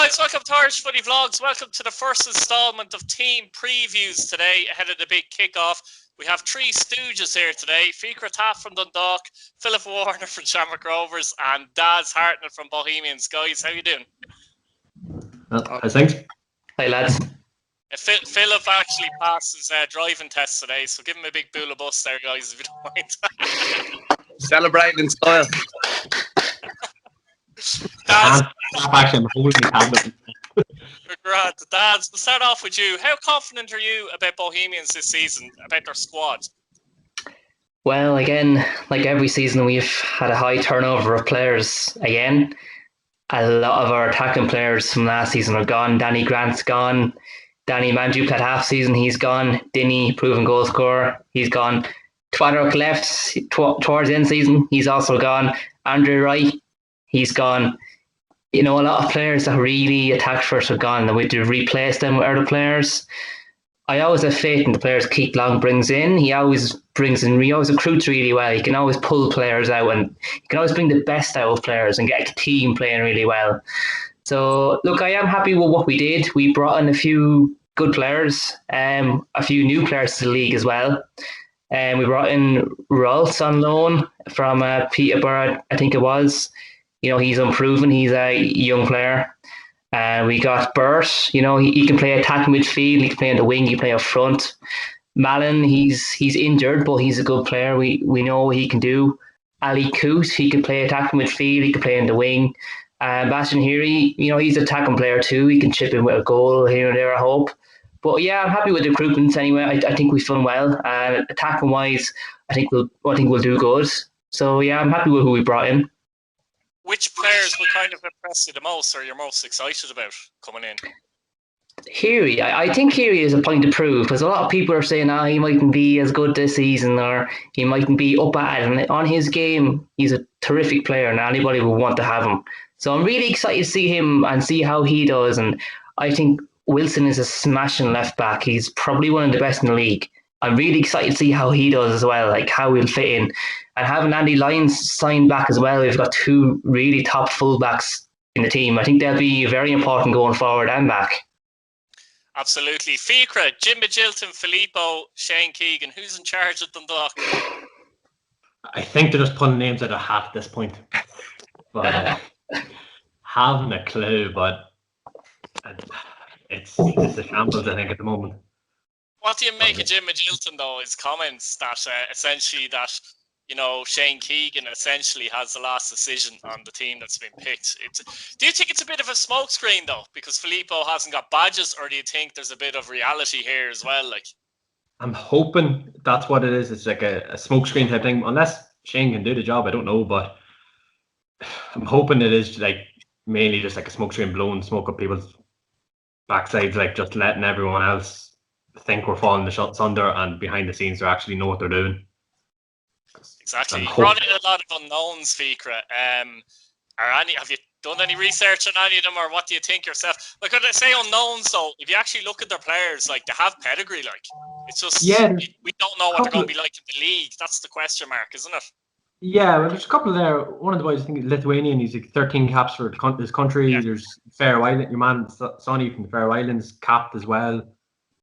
guys, welcome to Irish Footy Vlogs. Welcome to the first instalment of team previews today ahead of the big kickoff. We have three stooges here today: Fiachra Taaffe from Dundalk, Philip Warner from Shamrock Rovers, and Daz Harnett from Bohemians. Guys, how you doing? Well, I think. Hi lads. Philip actually passed his driving test today, so give him a big bool of bus there, guys, if you don't mind. Celebrating in style. Daz, I'm holding the tablet. Daz, we'll start off with you. How confident are you about Bohemians this season, about their squad? Well, again, like every season, we've had a high turnover of players. Again, a lot of our attacking players from last season are gone. Danny Grant's gone. Danny Manju played half season, he's gone. Dinny, proven goal scorer, he's gone. Twadrock left towards the end season, he's also gone. Andrew Wright, he's gone. You know, a lot of players that really attacked first are gone, and we had to replace them with other players. I always have faith in the players Keith Long brings in. He always recruits really well. He can always pull players out, and he can always bring the best out of players and get a team playing really well. So, look, I am happy with what we did. We brought in a few good players, a few new players to the league as well. We brought in Rolls on loan from Peterborough, I think it was. You know, he's unproven. He's a young player. We got Burt. You know, he can play attacking midfield. He can play on the wing. He can play up front. Malin, he's injured, but he's a good player. We know what he can do. Ali Coote, he can play attacking midfield. He can play on the wing. Bastion Heary, you know, he's an attacking player too. He can chip in with a goal here and there, I hope. But yeah, I'm happy with the recruitments anyway. I think we've done well. Attacking wise, I think we'll do good. So yeah, I'm happy with who we brought in. Which players will kind of impress you the most, or you're most excited about coming in? Heary, I think Heary is a point to prove, because a lot of people are saying, he mightn't be as good this season, or he mightn't be up at it. And on his game, he's a terrific player, and anybody will want to have him. So I'm really excited to see him and see how he does. And I think Wilson is a smashing left back. He's probably one of the best in the league. I'm really excited to see how he does as well, like how he'll fit in. And having Andy Lyons signed back as well, we've got two really top fullbacks in the team. I think they'll be very important going forward and back. Absolutely. Fiachra, Jim Magilton, Filippo, Shane Keegan. Who's in charge of Dundalk? I think they're just pulling names out of a hat at this point. But having a clue, but it's a shambles, I think, at the moment. What do you make of Jim Magilton, though? His comments that essentially that, you know, Shane Keegan essentially has the last decision on the team that's been picked. Do you think it's a bit of a smokescreen, though, because Filippo hasn't got badges, or do you think there's a bit of reality here as well? Like, I'm hoping that's what it is. It's like a smokescreen type thing. Unless Shane can do the job, I don't know, but I'm hoping it is like mainly just like a smokescreen blowing smoke up people's backsides, like just letting everyone else think we're falling the shots under, and behind the scenes they actually know what they're doing. Exactly. You brought in a lot of unknowns, Fiachra. Have you done any research on any of them, or what do you think yourself? Like, when I say unknowns, though, if you actually look at their players, like, they have pedigree. Like, it's just we don't know what they're going to be like in the league. That's the question mark, isn't it? Yeah, well, there's a couple there. One of the boys, I think, is Lithuanian. He's like 13 caps for his country. Yeah. There's Faroe Island. Your man Sonny from the Faroe Islands capped as well.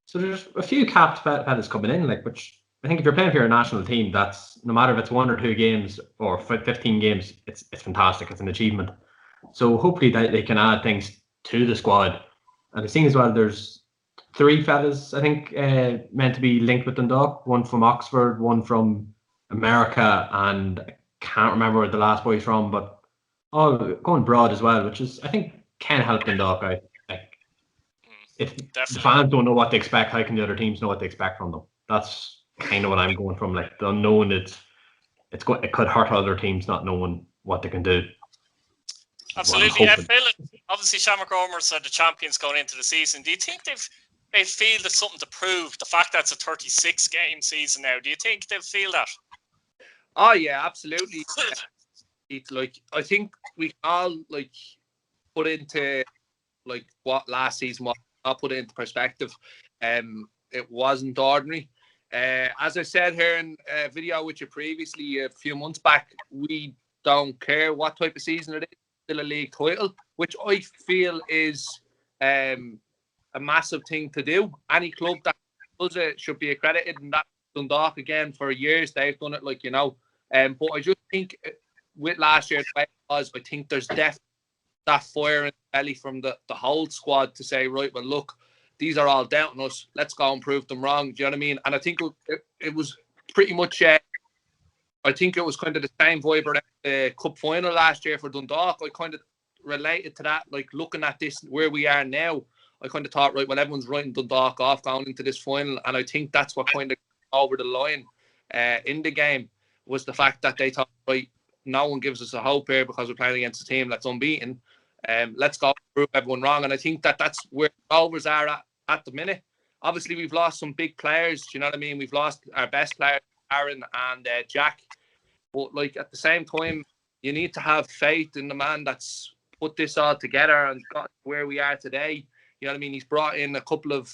So there's a few capped fellas coming in, like, which I think if you're playing for your national team, that's no matter if it's 1 or 2 games or 15 games, it's fantastic. It's an achievement. So hopefully they can add things to the squad. And I've seen as well, there's 3 fellas, I think, meant to be linked with Dundalk. One from Oxford, one from America, and I can't remember where the last boy's from, but all going broad as well, which is, I think, can help Dundalk out. If the fans don't know what to expect, how can the other teams know what to expect from them? That's kind of what I'm going from. Like, the unknown, it could hurt other teams not knowing what they can do. Absolutely. Phil, obviously Shamrock Rovers are the champions going into the season. Do you think they feel there's something to prove? The fact that it's a 36 game season now, do you think they'll feel that? Oh yeah, absolutely. It's like, I think we all like put into like what last season was. I'll put it into perspective. It wasn't ordinary. As I said here in a video with you previously a few months back, we don't care what type of season it is. still a league title, which I feel is a massive thing to do. Any club that does it should be accredited, and that Dundalk again for years they've done it, like, you know. But I just think with last year, the way it was, I think there's definitely that fire in the belly from the whole squad to say, right, well, look, these are all doubting us. Let's go and prove them wrong. Do you know what I mean? And I think it was pretty much. I think it was kind of the same vibe around the cup final last year for Dundalk. I kind of related to that, like looking at this where we are now. I kind of thought, right, well, everyone's writing Dundalk off going into this final, and I think that's what kind of over the line in the game was the fact that they thought, right, no one gives us a hope here because we're playing against a team that's unbeaten. Let's go prove everyone wrong, and I think that that's where Rovers are at the minute. Obviously, we've lost some big players. Do you know what I mean? We've lost our best players, Aaron and Jack. But like at the same time, you need to have faith in the man that's put this all together and got where we are today. You know what I mean? He's brought in a couple of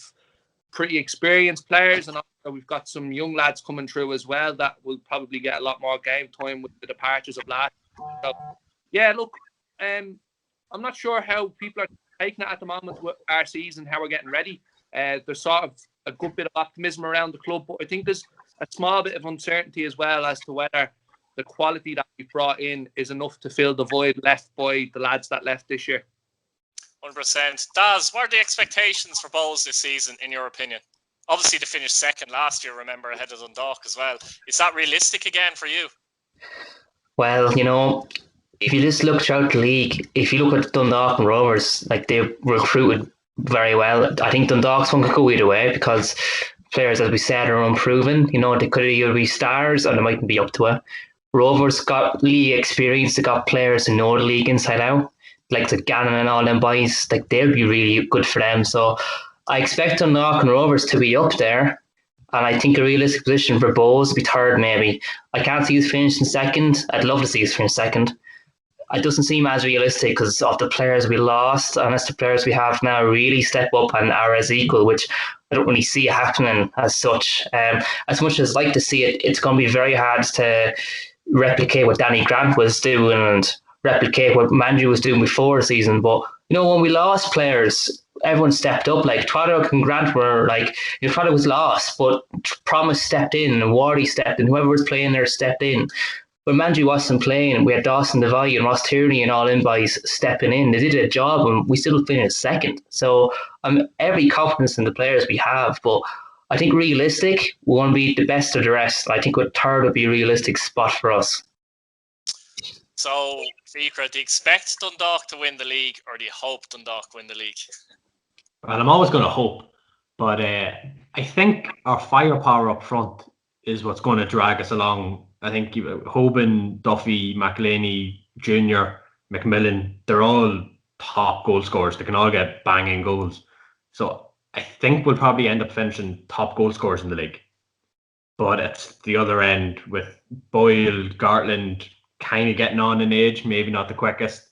pretty experienced players, and also we've got some young lads coming through as well that will probably get a lot more game time with the departures of last. So, yeah, look, I'm not sure how people are taking it at the moment with our season, how we're getting ready. There's sort of a good bit of optimism around the club, but I think there's a small bit of uncertainty as well as to whether the quality that we brought in is enough to fill the void left by the lads that left this year. 100%. Daz, what are the expectations for Bohs this season, in your opinion? Obviously, to finish second last year, remember, ahead of Dundalk as well. Is that realistic again for you? Well, you know, if you just look throughout the league, if you look at Dundalk and Rovers, like they recruited very well. I think Dundalk's one could go either way because players, as we said, are unproven. You know, they could either be stars or they mightn't be up to it. Rovers got league experience. They got players who know the league inside out, like the Gannon and all them boys. Like they'll be really good for them. So I expect Dundalk and Rovers to be up there, and I think a realistic position for Bohs to be third maybe. I can't see us finishing second. I'd love to see us finish second. It doesn't seem as realistic because of the players we lost, unless the players we have now really step up and are as equal, which I don't really see happening as such. As much as I'd like to see it, it's going to be very hard to replicate what Danny Grant was doing and replicate what Mandrew was doing before the season. But, you know, when we lost players, everyone stepped up. Like Twaddock and Grant were like, you know, Twaddock was lost, but Promise stepped in and Wardy stepped in. Whoever was playing there stepped in. When Mandrew wasn't playing, we had Dawson Devine and Ross Tierney and all them boys stepping in. They did a job and we still finished second. So I'm every confidence in the players we have, but I think realistic, we want to be the best of the rest. I think third would be a realistic spot for us. So, Fiachra, do you expect Dundalk to win the league or do you hope Dundalk win the league? Well, I'm always going to hope, but I think our firepower up front is what's going to drag us along. I think Hoban, Duffy, McElhaney, Junior, McMillan, they're all top goal scorers. They can all get banging goals. So I think we'll probably end up finishing top goal scorers in the league. But it's the other end with Boyle, Gartland kind of getting on in age, maybe not the quickest.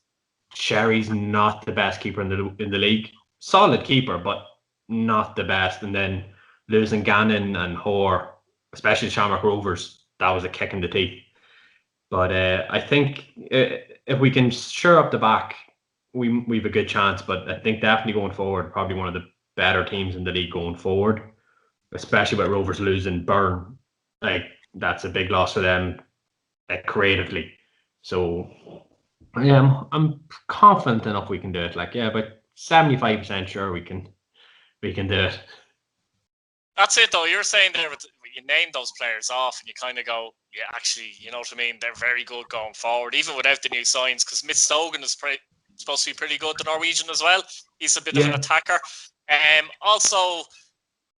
Sherry's not the best keeper in the league. Solid keeper, but not the best. And then losing Gannon and Hoare, especially Shamrock Rovers, that was a kick in the teeth. But I think if we can shore up the back, we've a good chance. But I think definitely going forward, probably one of the better teams in the league going forward, especially with Rovers losing Byrne. Like that's a big loss for them, creatively. So I'm confident enough we can do it. Like but 75% sure we can do it. That's it though. You're saying there, you name those players off and you kind of go, yeah, actually, you know what I mean? They're very good going forward, even without the new signs, because Mitch Stogan is supposed to be pretty good, the Norwegian as well. He's a bit of an attacker. Also,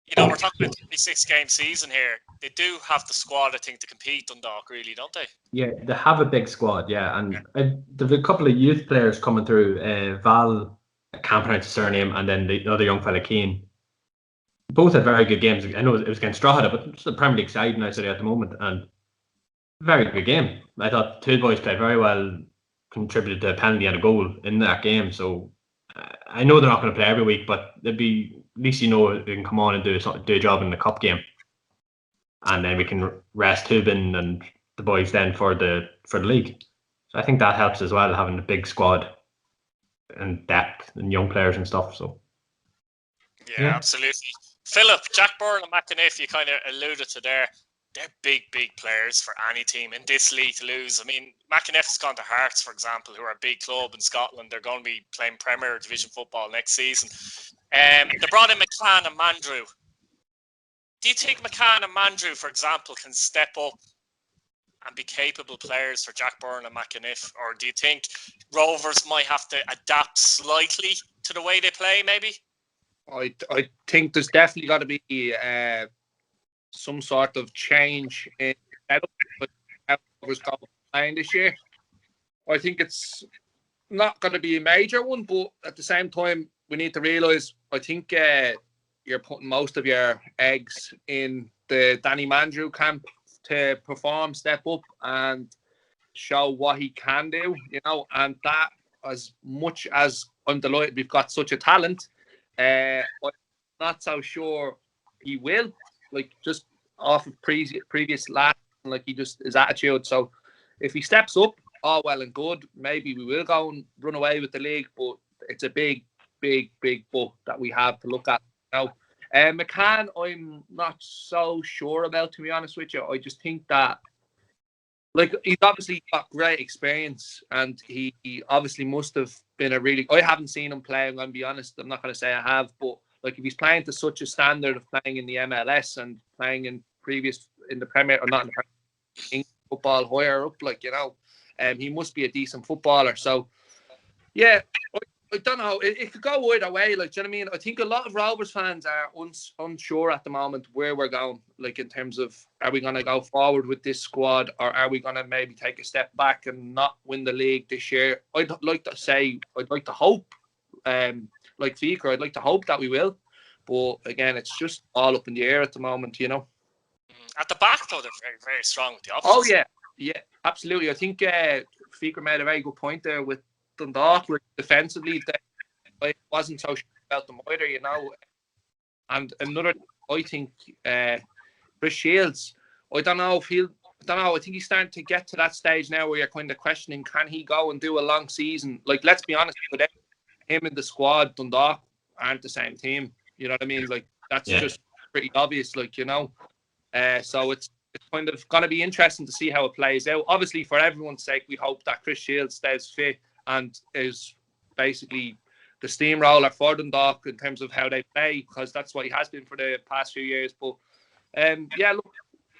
you know, we're talking about a 36-game season here. They do have the squad, I think, to compete, Dundalk, really, don't they? Yeah, they have a big squad, yeah. And there's a couple of youth players coming through. Val, I can't pronounce his surname, and then the other young fella, Keane. Both had very good games. I know it was against Drogheda, but it's the Premier League side now today at the moment, and very good game. I thought two boys played very well, contributed to a penalty and a goal in that game. So I know they're not going to play every week, but they'd be at least they can come on and do a job in the cup game, and then we can rest Tubin and the boys then for the league. So I think that helps as well, having a big squad and depth and young players and stuff. So yeah. Absolutely. Philip, Jack Byrne and McAniff, you kind of alluded to there. They're big players for any team in this league to lose. I mean, McAniff's gone to Hearts, for example, who are a big club in Scotland. They're going to be playing Premier Division football next season. They brought in McCann and Mandrew. Do you think McCann and Mandrew, for example, can step up and be capable players for Jack Byrne and McAniff? Or do you think Rovers might have to adapt slightly to the way they play, maybe? I think there's definitely got to be some sort of change in setup with how Rovers go playing this year. I think it's not going to be a major one, but at the same time, we need to realise, I think you're putting most of your eggs in the Danny Mandrew camp to perform, step up and show what he can do, and that, as much as I'm delighted we've got such a talent, I'm not so sure he will, just off of previous last, his attitude. So if he steps up, all well and good, maybe we will go and run away with the league, but it's a big book that we have to look at now. McCann, I'm not so sure about, to be honest with you. I just think that, he's obviously got great experience, and he obviously must have been I haven't seen him play, I'm going to be honest. I'm not going to say I have, but if he's playing to such a standard of playing in the MLS and playing in the Premier, or not in the Premier, English football higher up, he must be a decent footballer. So, yeah, I don't know. It could go either way. Do you know what I mean? I think a lot of Rovers fans are unsure at the moment where we're going. In terms of, are we going to go forward with this squad, or are we going to maybe take a step back and not win the league this year? I'd like to hope, like Fiachra, I'd like to hope that we will. But again, it's just all up in the air at the moment, At the back, though, they're very, very strong with the options. Oh, yeah, absolutely. I think Fiachra made a very good point there with Dundalk. Defensively, I wasn't so sure about them either, And another, I think, Chris Shields, I don't know. I think he's starting to get to that stage now where you're kind of questioning, can he go and do a long season? Let's be honest, without him in the squad, Dundalk aren't the same team. You know what I mean? That's just pretty obvious, So it's kind of going to be interesting to see how it plays out. Obviously, for everyone's sake, we hope that Chris Shields stays fit and is basically the steamroller for Dundalk in terms of how they play, because that's what he has been for the past few years. But look,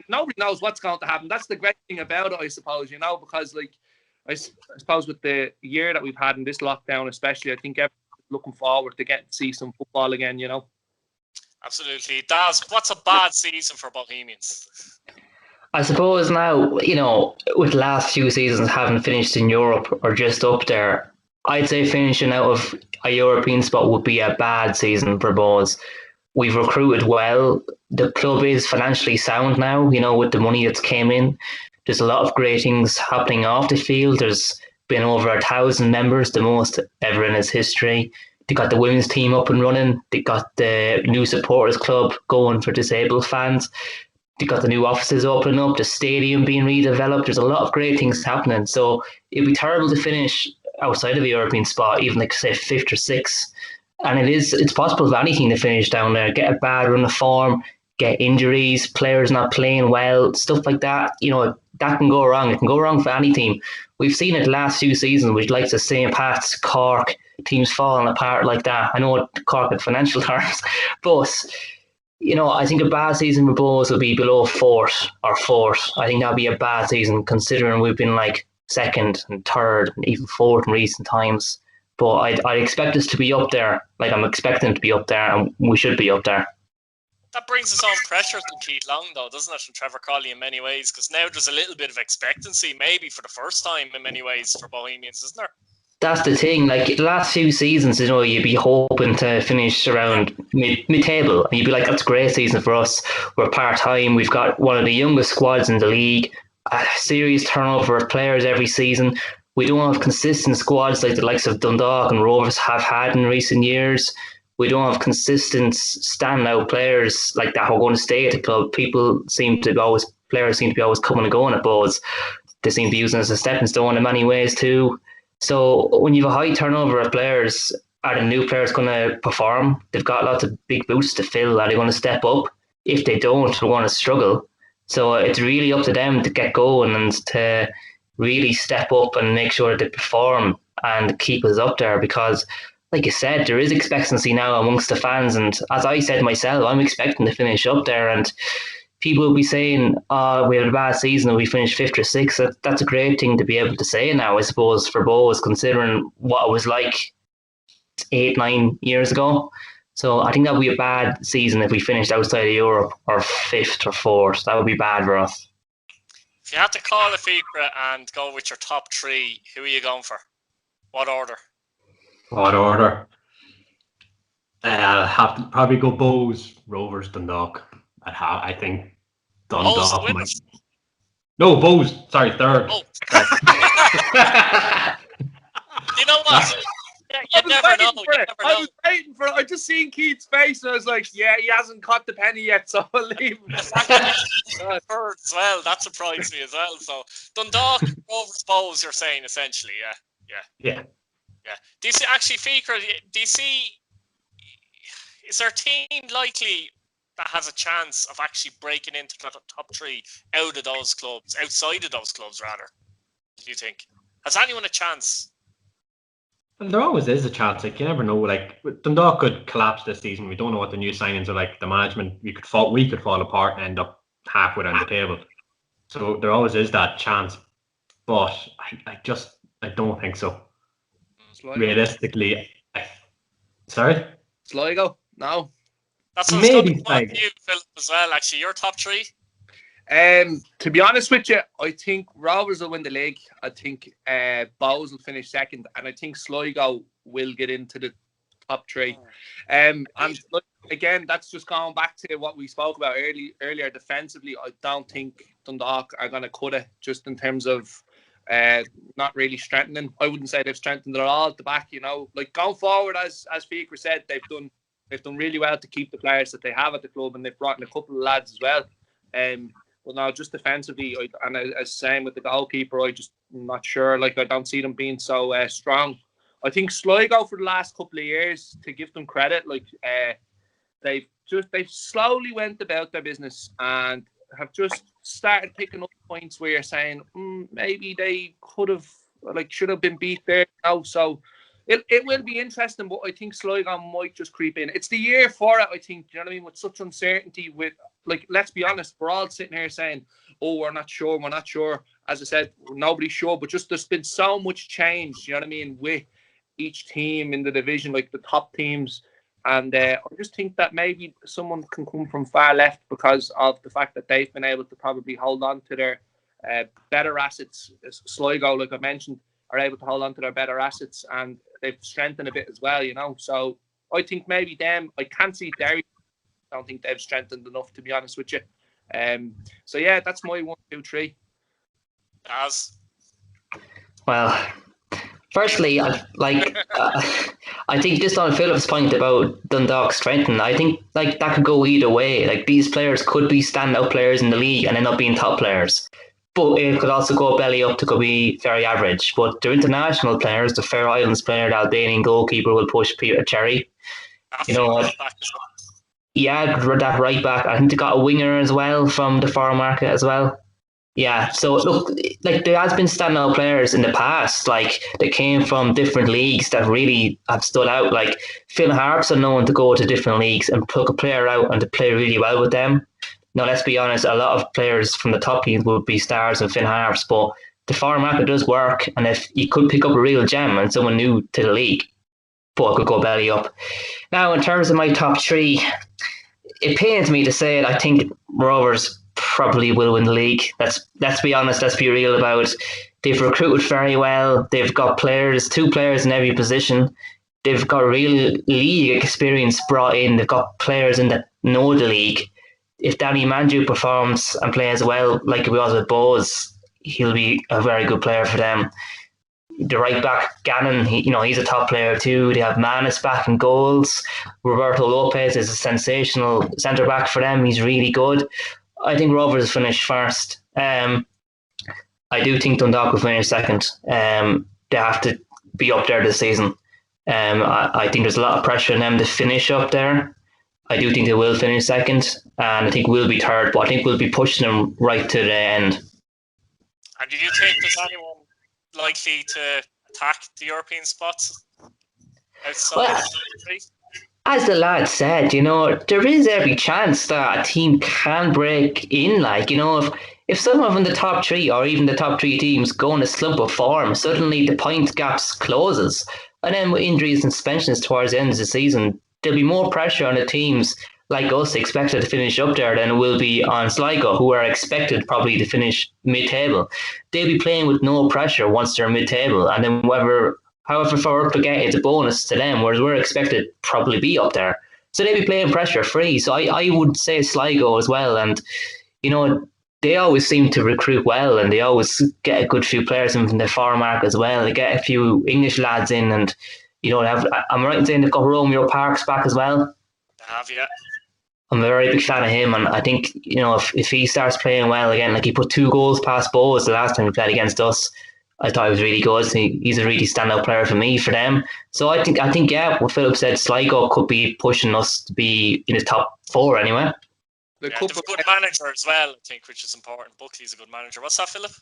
nobody knows what's going to happen. That's the great thing about it, I suppose, because I suppose with the year that we've had in this lockdown, especially, I think everyone's looking forward to getting to see some football again, Absolutely. Daz, what's a bad season for Bohemians? I suppose now, with the last few seasons having finished in Europe or just up there, I'd say finishing out of a European spot would be a bad season for Bohs. We've recruited well. The club is financially sound now, with the money that's came in. There's a lot of great things happening off the field. There's been over 1,000 members, the most ever in its history. They got the women's team up and running. They got the new supporters club going for disabled fans. They got the new offices opening up, the stadium being redeveloped. There's a lot of great things happening. So it'd be terrible to finish outside of the European spot, even say 5th or 6th. And it's possible for anything to finish down there, get a bad run of form, get injuries, players not playing well, stuff like that. That can go wrong. It can go wrong for any team. We've seen it the last few seasons with the St. Pat's, Cork, teams falling apart like that. I know Cork in financial terms, but I think a bad season for Bohs would be below 4th or 4th. I think that'd be a bad season considering we've been 2nd and 3rd and even 4th in recent times. But I'd expect us to be up there. I'm expecting to be up there, and we should be up there. That brings its own pressures on Keith Long, though, doesn't it, from Trevor Colley in many ways? Because now there's a little bit of expectancy, maybe for the first time in many ways for Bohemians, isn't there? That's the thing. The last few seasons, you'd be hoping to finish around mid-table, and you'd be that's a great season for us. We're part-time. We've got one of the youngest squads in the league. A serious turnover of players every season. We don't have consistent squads like the likes of Dundalk and Rovers have had in recent years. We don't have consistent standout players like that who are going to stay at the club. Players seem to be always coming and going at Bohs. They seem to be using it as a stepping stone in many ways too. So when you have a high turnover of players, are the new players going to perform? They've got lots of big boots to fill. Are they going to step up? If they don't, they're going to struggle. So it's really up to them to get going and to really step up and make sure they perform and keep us up there, because like you said, there is expectancy now amongst the fans, and as I said myself, I'm expecting to finish up there, and people will be saying, oh, we had a bad season and we finished 5th or 6th. That's a great thing to be able to say now, I suppose, for Bohs, considering what it was like 8-9 years ago. So I think that would be a bad season if we finished outside of Europe or 5th or 4th. That would be bad for us. If you had to call a Fiachra and go with your top 3, who are you going for? What order? What order? I'll have to probably go Bohs, Rovers, Dundalk. I think Dundalk might. No, Bohs. Sorry, 3rd. Oh. You know what? You never know. I was waiting for it. I just seen Keith's face and I was like, yeah, he hasn't caught the penny yet, so I'll leave him. 3rd as well. That surprised me as well. So Dundalk, Rovers, Bohs, you're saying essentially, yeah. Do you see, actually, Fiachra, do you see, is there a team likely that has a chance of actually breaking into the top 3 out of those clubs, outside of those clubs rather? Do you think? Has anyone a chance? There always is a chance. Like, you never know. Like, Dundalk could collapse this season. We don't know what the new signings are like. The management, we could fall apart and end up halfway down the table. So there always is that chance. But I don't think so. Sligo. Realistically, sorry? Sligo? No. That's what maybe I was you, Philip, as well. Actually, your top 3. To be honest with you, I think Rovers will win the league. I think Bohs will finish 2nd, and I think Sligo will get into the top 3. And look, again, that's just going back to what we spoke about earlier. Defensively, I don't think Dundalk are going to cut it, just in terms of not really strengthening. I wouldn't say they've strengthened at all at the back. Like going forward, as Fiachra said, they've done really well to keep the players that they have at the club, and they've brought in a couple of lads as well. But now, just defensively, and as same with the goalkeeper, I'm not sure. Like, I don't see them being so strong. I think Sligo, for the last couple of years, to give them credit, like they've slowly went about their business and have just started picking up points where you're saying maybe they should have been beat there now. So it will be interesting, but I think Sligo might just creep in. It's the year for it, I think. You know what I mean? With such uncertainty, with, like, let's be honest, we're all sitting here saying, oh, we're not sure. As I said, nobody's sure, but just there's been so much change, you know what I mean, with each team in the division, like the top teams. And I just think that maybe someone can come from far left because of the fact that they've been able to probably hold on to their better assets. Sligo, like I mentioned, are able to hold on to their better assets, and they've strengthened a bit as well, So I think maybe them. I can't see Derry. I don't think they've strengthened enough, to be honest with you. So yeah, that's my 1, 2, 3. Daz? Well, firstly, I think just on Philip's point about Dundalk strengthening, I think like that could go either way. Like, these players could be standout players in the league and end up being top players. But it could also go belly up to go be very average. But they're international players. The Faroe Islands player, the Albanian goalkeeper, will push Peter Cherry. Yeah, that right back. I think they got a winger as well from the foreign market as well. Yeah, so look, like, there has been standout players in the past, like, that came from different leagues that really have stood out. Like, Finn Harps are known to go to different leagues and pluck a player out and to play really well with them. Now, let's be honest, a lot of players from the top teams would be stars of Finn Harps, but the foreign market does work, and if you could pick up a real gem and someone new to the league, but could go belly up. Now, in terms of my top 3, it pains me to say it, I think Rovers probably will win the league. Let's be honest, let's be real about it. They've recruited very well. They've got 2 players in every position. They've got real league experience brought in. They've got players in that know the league. If Danny Manju performs and plays well like he was with Bohs, he'll be a very good player for them. The right back, Gannon, he's a top player too. They have Manis back in goals. Roberto Lopez is a sensational centre back for them. He's really good. I think Rovers finish first. I do think Dundalk will finish second. They have to be up there this season. I think there's a lot of pressure on them to finish up there. I do think they will finish second, and I think we'll be third, but I think we'll be pushing them right to the end. And do you think there's anyone likely to attack the European spots outside of the three? As the lad said, there is every chance that a team can break in. Like, if someone from the top three or even the top three teams go in a slump of form, suddenly the point gaps closes. And then with injuries and suspensions towards the end of the season, there'll be more pressure on the teams like us expected to finish up there than it will be on Sligo, who are expected probably to finish mid-table. They'll be playing with no pressure once they're mid-table, and then however far up to get, it's a bonus to them, whereas we're expected to probably be up there. So they'll be playing pressure free. So I would say Sligo as well. And, they always seem to recruit well, and they always get a good few players in from the farm mark as well. They get a few English lads in, and, I'm right in saying they've got Romeo Parks back as well. They have, yeah. I'm a very big fan of him, and I think, if he starts playing well again, like he put 2 goals past Bohs the last time he played against us, I thought he was really good. He's a really standout player for them. So I think yeah, what Philip said, Sligo could be pushing us to be in the top 4 anyway. They've a good manager as well, I think, which is important. Buckley's a good manager. What's that, Philip?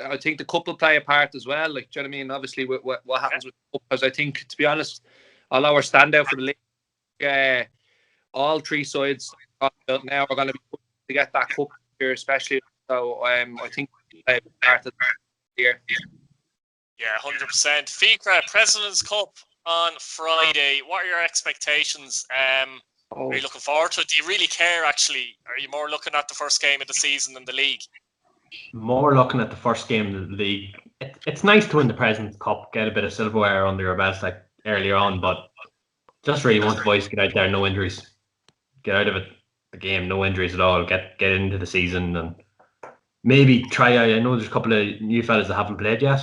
I think the couple play a part as well. Like, do you know what I mean? Obviously, what happens with the cup, because I think, to be honest, although we're standout for the league, all 3 sides now are going to be put to get that cup here, especially. So I think they play a part of the year. Yeah, 100%. Fiachra, President's Cup on Friday. What are your expectations? Are you looking forward to it? Do you really care, actually? Are you more looking at the first game of the season than the league? More looking at the first game of the league. It's nice to win the President's Cup, get a bit of silverware under your belt like earlier on, but just really want the boys to get out there, no injuries. Get out of it, the game, no injuries at all. Get into the season and maybe try out. I know there's a couple of new fellas that haven't played yet,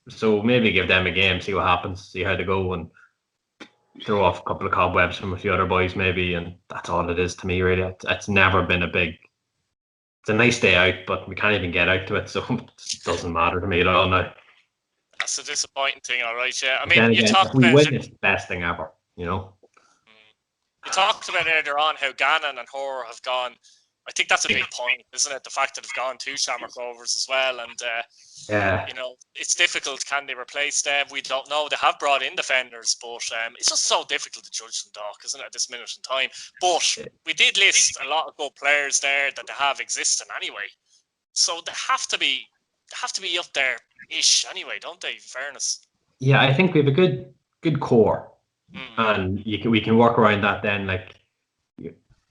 so maybe give them a game, see what happens, see how they go, and throw off a couple of cobwebs from a few other boys maybe, and that's all it is to me really. It's never been it's a nice day out, but we can't even get out to it, so it doesn't matter to me at all now. That's a disappointing thing, all right, yeah. I mean, you talked if we about win, it's the best thing ever, You talked about earlier on how Gannon and Hoare have gone. I think that's a big point, isn't it? The fact that they've gone to Shamrock Rovers as well, and it's difficult. Can they replace them? We don't know. They have brought in defenders, but it's just so difficult to judge Dundalk, isn't it, at this minute in time? But we did list a lot of good players there that they have existing anyway, so they have to be up there ish anyway, don't they? In fairness. Yeah, I think we have a good core, and we can work around that then, like.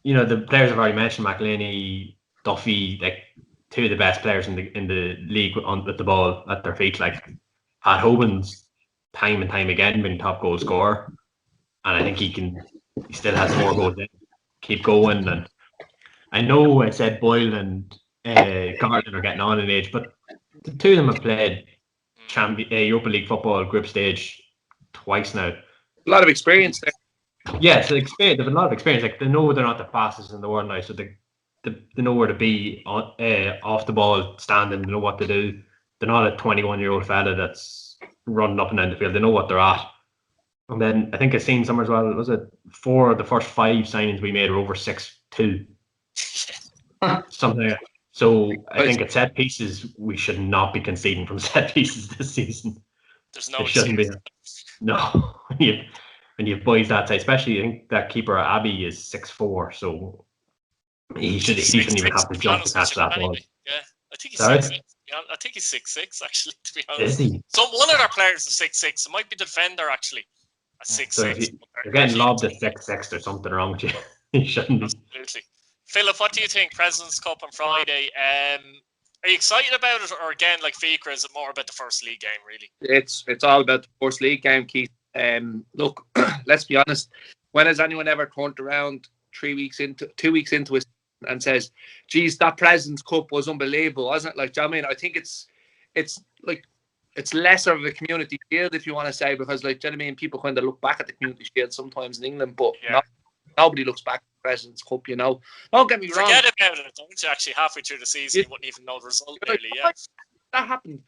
The players I've already mentioned, McElhaney, Duffy, like 2 of the best players in the league with the ball at their feet. Like Pat Hoban's time and time again been top goal scorer, and I think he still has more goals in. Keep going, and I know I said Boyle and Garland are getting on in age, but the 2 of them have played Europa League football group stage twice now. A lot of experience there. Yeah, so they have a lot of experience. Like they know they're not the fastest in the world now, so they know where to be off the ball, standing. They know what to do. They're not a 21-year-old fella that's running up and down the field. They know what they're at. And then I think I've seen somewhere as well. Was it 4 of the first 5 signings we made were over 6'2", something like that. So I think at set pieces we should not be conceding from set pieces this season. There's no. It shouldn't be. No. When you have boys that size, especially I think that keeper Abbey is 6'4", so he shouldn't even have to jump to catch that ball. Yeah, I think he's 6'6". I think he's 6'6", actually, to be honest. Is he? So one of our players is 6'6". It might be the defender actually at 6'6". So if you're getting lobbed at 6'6", there's something wrong with you. You shouldn't be. Absolutely. Philip, what do you think? President's Cup on Friday. Are you excited about it, or again, like Fiachra, is it more about the first league game? Really, it's all about the first league game, Keith. Look, let's be honest. When has anyone ever turned around 2 weeks into it and says, "Geez, that President's Cup was unbelievable, wasn't it?" Like, do you know what I mean? I think it's less of a community shield, if you want to say, because, like, do you know what I mean? People kind of look back at the community shield sometimes in England, but nobody looks back at the President's Cup. Don't get me wrong. Forget about it. Don't you? Actually, halfway through the season, you wouldn't even know the result. Really, yeah. that happened.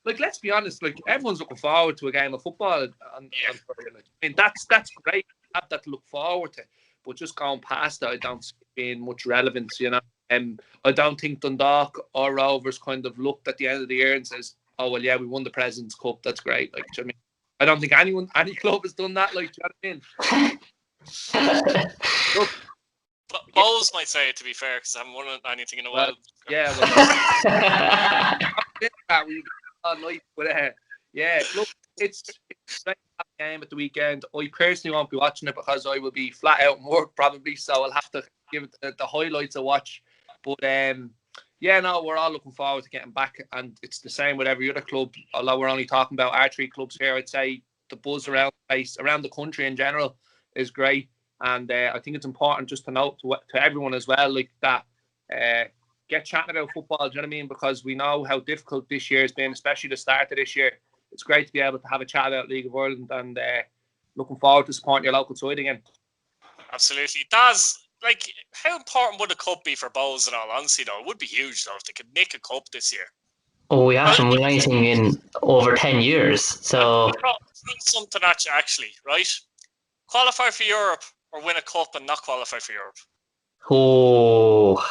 Like, let's be honest, like, everyone's looking forward to a game of football on Friday night. I mean, that's great. Have that to look forward to, but just going past that, I don't see it being much relevance. You know, I don't think Dundalk or Rovers kind of looked at the end of the year and says, "Oh well, yeah, we won the President's Cup. That's great." Like, do you know what I mean? I don't think any club has done that. Like, do you know what I mean? Look, Bowes might say it, to be fair, because I haven't won anything in a while. Yeah, well, we all night, but yeah, look, it's a game at the weekend. I personally won't be watching it because I will be flat out in work probably, so I'll have to give it the highlights a watch. But yeah, no, we're all looking forward to getting back, and it's the same with every other club. Although we're only talking about our 3 clubs here, I'd say the buzz around the country in general is great. And I think it's important just to note to everyone as well, like that, get chatting about football, do you know what I mean? Because we know how difficult this year has been, especially the start of this year. It's great to be able to have a chat about League of Ireland, and looking forward to supporting your local side again. Absolutely. Daz, like, how important would a cup be for Bowes in all honesty, though? It would be huge, though, if they could nick a cup this year. Oh, we haven't won anything in over 10 years, so... Something at you, actually, right? Qualify for Europe or win a cup and not qualify for Europe? Oh.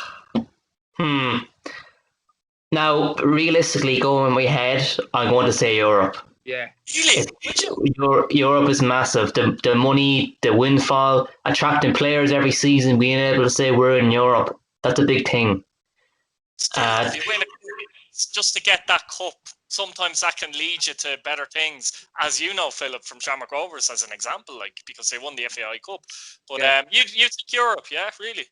Now, realistically, going in my head, I'm going to say Europe. Yeah. Really? Europe is massive. The money, the windfall, attracting players every season, being able to say we're in Europe, that's a big thing. If you win just to get that cup, sometimes that can lead you to better things, as you know, Philip, from Shamrock Rovers as an example, like, because they won the FAI Cup. But you think Europe, yeah, really?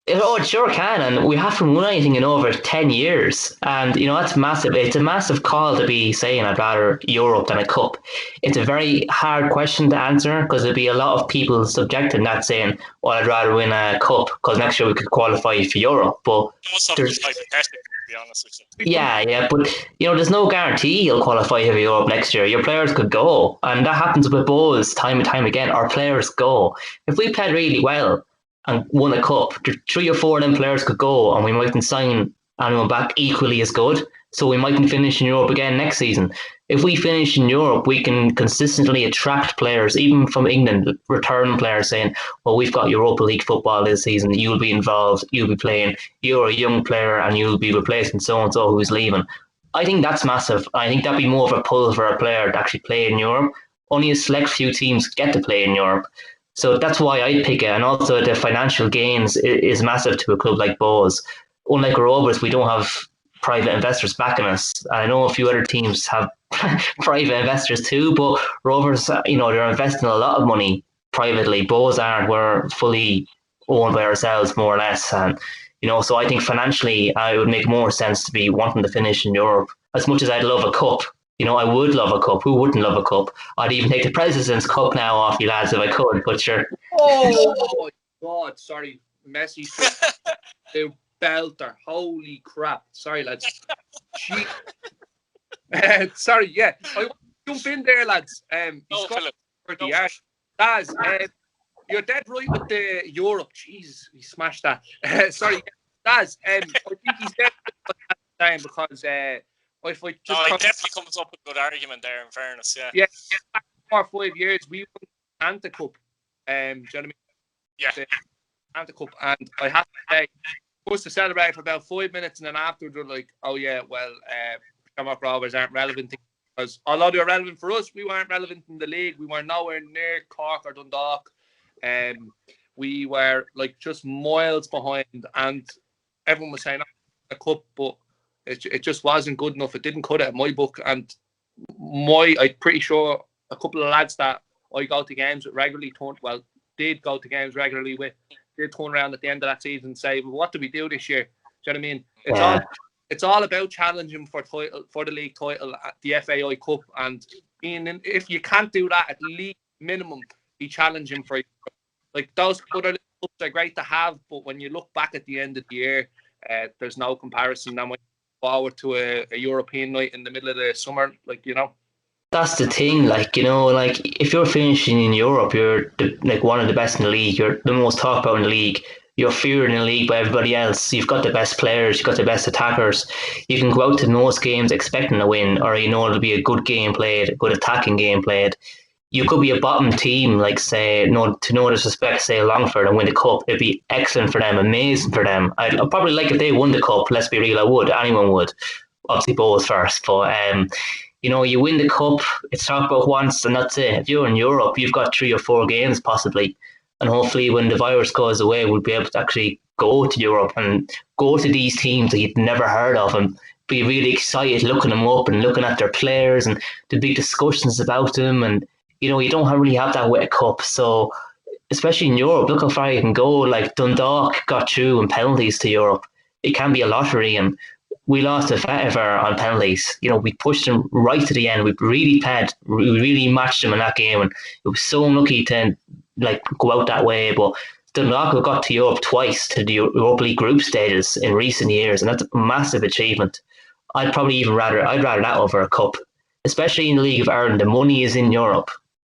Oh, it sure can, and we haven't won anything in over 10 years, and you know that's massive. It's a massive call to be saying I'd rather Europe than a cup. It's a very hard question to answer because there'd be a lot of people subjecting that saying, "Well, I'd rather win a cup because next year we could qualify for Europe." But there's hypothetical, to be honest with you. Yeah, but you know, there's no guarantee you'll qualify for Europe next year. Your players could go, and that happens with Bowes time and time again. Our players go. If we played really well and won a cup, 3 or 4 of them players could go, and we mightn't sign anyone back equally as good. So we mightn't finish in Europe again next season. If we finish in Europe, we can consistently attract players, even from England, return players saying, well, we've got Europa League football this season, you'll be involved, you'll be playing, you're a young player and you'll be replacing so-and-so who's leaving. I think that's massive. I think that'd be more of a pull for a player to actually play in Europe. Only a select few teams get to play in Europe. So that's why I'd pick it. And also the financial gains is massive to a club like Bowes. Unlike Rovers, we don't have private investors backing us. I know a few other teams have private investors too, but Rovers, you know, they're investing a lot of money privately. Bowes aren't. We're fully owned by ourselves, more or less. And, you know, so I think financially, it would make more sense to be wanting to finish in Europe. As much as I'd love a cup, you know, I would love a cup. Who wouldn't love a cup? I'd even take the President's Cup now off you lads if I could, but sure. Oh, my God. Sorry. Messi. The belter. Holy crap. Sorry, lads. Sorry, yeah. I jump in there, lads. No, Philip. Daz, you're dead right with the Europe. Jesus, he smashed that. Sorry, Daz. I think he's dead right because if I just he definitely comes up with a good argument there. In fairness, yeah. Yeah, back 4 or 5 years, we won Anta Cup. Do you know what I mean? Yeah. Anta Cup, and I have to say, supposed to celebrate for about 5 minutes, and then afterwards we're like, oh yeah, well, Shamrock Rovers aren't relevant because although they were relevant for us, we weren't relevant in the league. We were nowhere near Cork or Dundalk. We were like just miles behind, and everyone was saying a cup, but it just wasn't good enough. It didn't cut it at my book, and I'm pretty sure a couple of lads that I go to games with regularly did go to games regularly with, did turn around at the end of that season and say, well, what do we do this year? Do you know what I mean? It's all about challenging for the league title at the FAI Cup, and if you can't do that, at least minimum be challenging for it. Like those other cups are great to have, but when you look back at the end of the year, there's no comparison. Now when you forward to a European night in the middle of the summer, like, you know. That's the thing, like, you know, like if you're finishing in Europe, you're like one of the best in the league, you're the most talked about in the league. you're feared in the league by everybody else. You've got the best players, you've got the best attackers. You can go out to most games expecting a win, or it'll be a good game played, a good attacking game played. You could be a bottom team, like say, to no disrespect, say Longford, and win the cup. It'd be excellent for them, amazing for them. I'd probably like if they won the cup. Let's be real, I would. Anyone would. Obviously, both first, but you win the cup. It's talked about once, and that's it. If you're in Europe, you've got 3 or 4 games possibly, and hopefully, when the virus goes away, we'll be able to actually go to Europe and go to these teams that you'd never heard of, and be really excited looking them up and looking at their players and the big discussions about them. And you don't really have that with a cup. So, especially in Europe, look how far you can go. Like Dundalk got through in penalties to Europe. It can be a lottery, and we lost to Fiachra on penalties. We pushed them right to the end. We really matched them in that game, and it was so unlucky to go out that way. But Dundalk have got to Europe twice, to the Europa League group stages in recent years, and that's a massive achievement. I'd rather that over a cup, especially in the League of Ireland. The money is in Europe.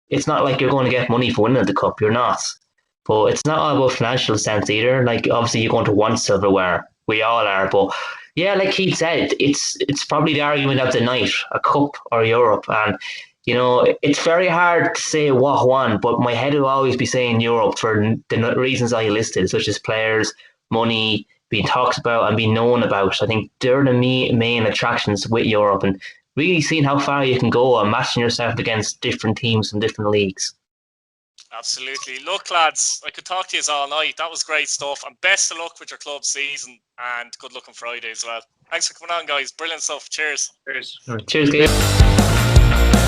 It's not like you're going to get money for winning the cup. You're not. But it's not all about financial sense either. Like, obviously, you're going to want silverware. We all are. But yeah, like Keith said, it's probably the argument of the night, a cup or Europe. And, it's very hard to say what one, but my head will always be saying Europe for the reasons I listed, such as players, money, being talked about and being known about. I think they're the main attractions with Europe, and really seeing how far you can go and matching yourself against different teams from different leagues. Absolutely. Look, lads, I could talk to you all night. That was great stuff. And best of luck with your club season, and good luck on Friday as well. Thanks for coming on, guys. Brilliant stuff. Cheers. Cheers, Gabe.